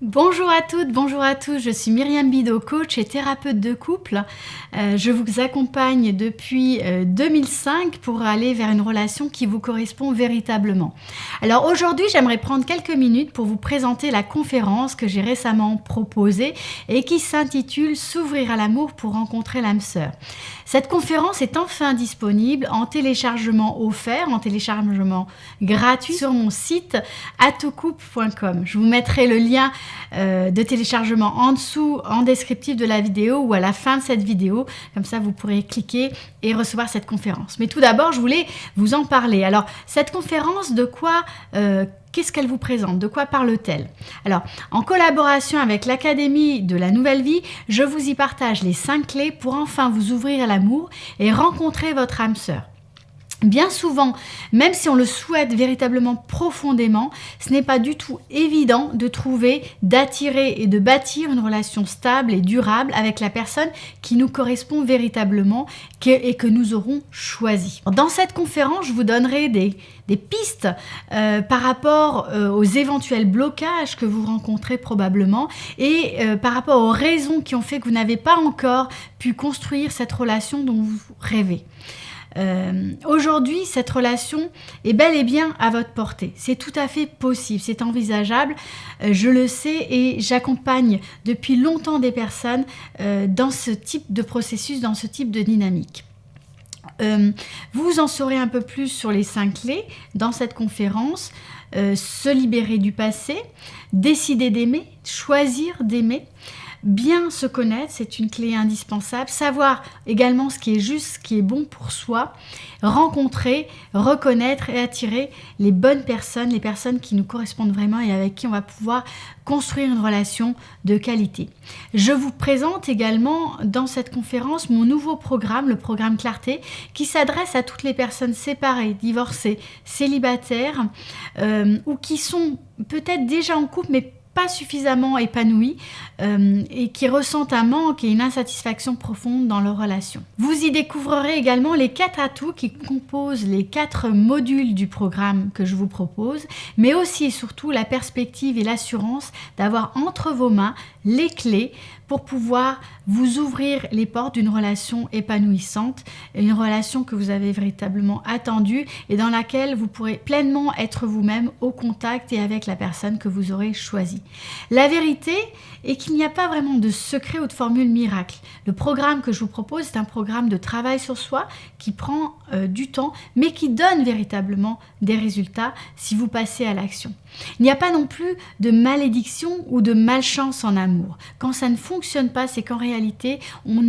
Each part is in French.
Bonjour à toutes, bonjour à tous, je suis Myriam Bidot, coach et thérapeute de couple. Je vous accompagne depuis 2005 pour aller vers une relation qui vous correspond véritablement. Alors aujourd'hui, j'aimerais prendre quelques minutes pour vous présenter la conférence que j'ai récemment proposée et qui s'intitule « S'ouvrir à l'amour pour rencontrer l'âme sœur ». Cette conférence est enfin disponible en téléchargement offert, en téléchargement gratuit sur mon site atocouple.com. Je vous mettrai le lien de téléchargement en dessous, en descriptif de la vidéo ou à la fin de cette vidéo. Comme ça, vous pourrez cliquer et recevoir cette conférence. Mais tout d'abord, je voulais vous en parler. Alors, cette conférence, de quoi qu'est-ce qu'elle vous présente? De quoi parle-t-elle? Alors, en collaboration avec l'Académie de la Nouvelle Vie, je vous y partage les 5 clés pour enfin vous ouvrir à l'amour et rencontrer votre âme sœur. Bien souvent, même si on le souhaite véritablement profondément, ce n'est pas du tout évident de trouver, d'attirer et de bâtir une relation stable et durable avec la personne qui nous correspond véritablement et que nous aurons choisi. Dans cette conférence, je vous donnerai des pistes par rapport aux éventuels blocages que vous rencontrez probablement et par rapport aux raisons qui ont fait que vous n'avez pas encore pu construire cette relation dont vous rêvez. Aujourd'hui, cette relation est bel et bien à votre portée. C'est tout à fait possible, c'est envisageable, je le sais et j'accompagne depuis longtemps des personnes dans ce type de processus, dans ce type de dynamique. Vous en saurez un peu plus sur les 5 clés dans cette conférence. Se libérer du passé, décider d'aimer, choisir d'aimer. Bien se connaître, c'est une clé indispensable. Savoir également ce qui est juste, ce qui est bon pour soi. Rencontrer, reconnaître et attirer les bonnes personnes, les personnes qui nous correspondent vraiment et avec qui on va pouvoir construire une relation de qualité. Je vous présente également dans cette conférence mon nouveau programme, le programme Clarté, qui s'adresse à toutes les personnes séparées, divorcées, célibataires ou qui sont peut-être déjà en couple mais pas suffisamment épanouis et qui ressentent un manque et une insatisfaction profonde dans leur relation. Vous y découvrirez également les 4 atouts qui composent les 4 modules du programme que je vous propose, mais aussi et surtout la perspective et l'assurance d'avoir entre vos mains les clés pour pouvoir vous ouvrir les portes d'une relation épanouissante, une relation que vous avez véritablement attendue et dans laquelle vous pourrez pleinement être vous-même au contact et avec la personne que vous aurez choisie. La vérité est qu'il n'y a pas vraiment de secret ou de formule miracle. Le programme que je vous propose, c'est un programme de travail sur soi qui prend du temps, mais qui donne véritablement des résultats si vous passez à l'action. Il n'y a pas non plus de malédiction ou de malchance en amour. Quand ça ne fonctionne pas, c'est qu'en réalité, on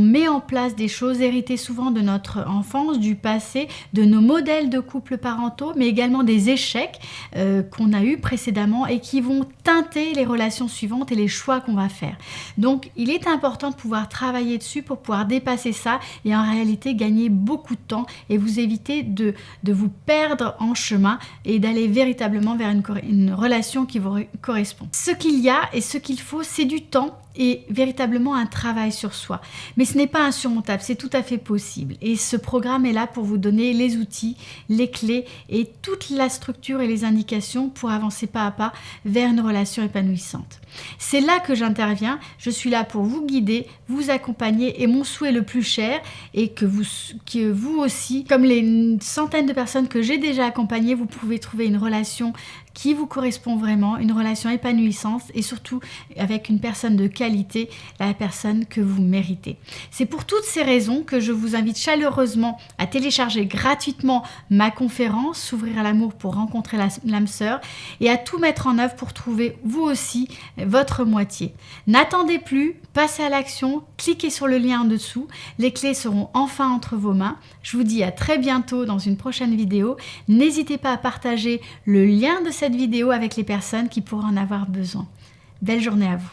met en place des choses héritées souvent de notre enfance, du passé, de nos modèles de couple parentaux, mais également des échecs qu'on a eus précédemment et qui vont teinter les relations suivantes et les choix qu'on va faire. Donc, il est important de pouvoir travailler dessus pour pouvoir dépasser ça et en réalité gagner beaucoup de temps et vous éviter de vous perdre en chemin et d'aller véritablement vers une relation qui vous correspond. Ce qu'il y a et ce qu'il faut, c'est du temps et véritablement un travail sur soi. Mais ce n'est pas insurmontable, c'est tout à fait possible. Et ce programme est là pour vous donner les outils, les clés et toute la structure et les indications pour avancer pas à pas vers une relation épanouissante. C'est là que j'interviens, je suis là pour vous guider, vous accompagner et mon souhait le plus cher est que vous aussi, comme les centaines de personnes que j'ai déjà accompagnées, vous pouvez trouver une relation qui vous correspond vraiment, une relation épanouissante et surtout avec une personne de qualité, la personne que vous méritez. C'est pour toutes ces raisons que je vous invite chaleureusement à télécharger gratuitement ma conférence « S'ouvrir à l'amour pour rencontrer l'âme sœur » et à tout mettre en œuvre pour trouver vous aussi votre moitié. N'attendez plus, passez à l'action, cliquez sur le lien en dessous, les clés seront enfin entre vos mains. Je vous dis à très bientôt dans une prochaine vidéo. N'hésitez pas à partager le lien de cette vidéo avec les personnes qui pourraient en avoir besoin. Belle journée à vous.